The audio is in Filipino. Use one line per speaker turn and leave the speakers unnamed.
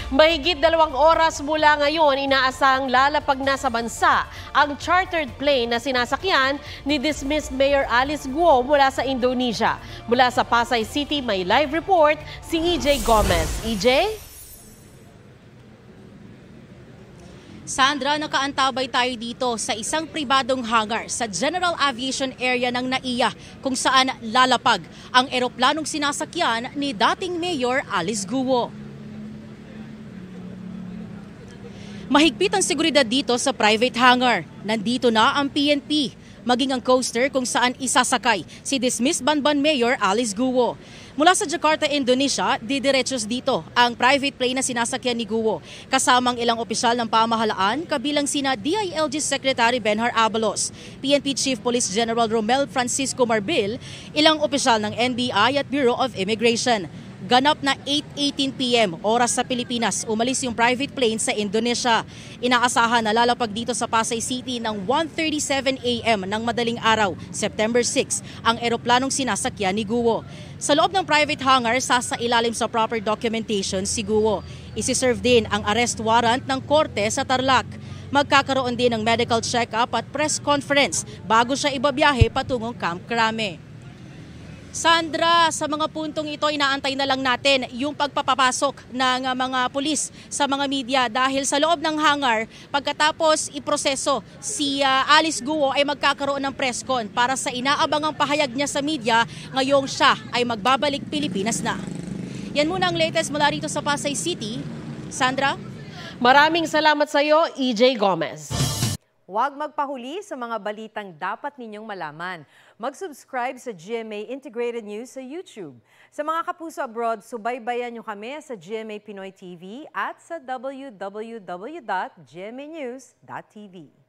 Mahigit 2 oras mula ngayon, inaasahang lalapag na sa bansa ang chartered plane na sinasakyan ni dismissed Mayor Alice Guo mula sa Indonesia. Mula sa Pasay City, may live report si EJ Gomez. EJ?
Sandra, nakaantabay tayo dito sa isang pribadong hangar sa General Aviation Area ng NAIA kung saan lalapag ang eroplanong sinasakyan ni dating Mayor Alice Guo. Mahigpit ang seguridad dito sa private hangar. Nandito na ang PNP, maging ang coaster kung saan isasakay si dismissed Banban Mayor Alice Guo. Mula sa Jakarta, Indonesia, didiretsos dito ang private plane na sinasakyan ni Guo, kasamang ilang opisyal ng pamahalaan, kabilang sina DILG Secretary Benhar Abalos, PNP Chief Police General Romel Francisco Marbil, ilang opisyal ng NBI at Bureau of Immigration. Ganap na 8:18 p.m. oras sa Pilipinas, umalis yung private plane sa Indonesia. Inaasahan na lalapag dito sa Pasay City ng 1:37 a.m. ng madaling araw, September 6, ang eroplanong sinasakyan ni Guo. Sa loob ng private hangar, sasailalim sa proper documentation si Guo. Isi-serve din ang arrest warrant ng korte sa Tarlac. Magkakaroon din ng medical check-up at press conference bago siya ibabiyahe patungong Camp Crame. Sandra, sa mga puntong ito, inaantay na lang natin yung pagpapapasok ng mga pulis sa mga media dahil sa loob ng hangar, pagkatapos iproseso si Alice Guo ay magkakaroon ng press con para sa inaabangang pahayag niya sa media ngayong siya ay magbabalik Pilipinas na. Yan muna ang latest mula rito sa Pasay City. Sandra?
Maraming salamat sa iyo, EJ Gomez.
Huwag magpahuli sa mga balitang dapat ninyong malaman. Mag-subscribe sa GMA Integrated News sa YouTube. Sa mga kapuso abroad, subaybayan nyo kami sa GMA Pinoy TV at sa www.gmanews.tv.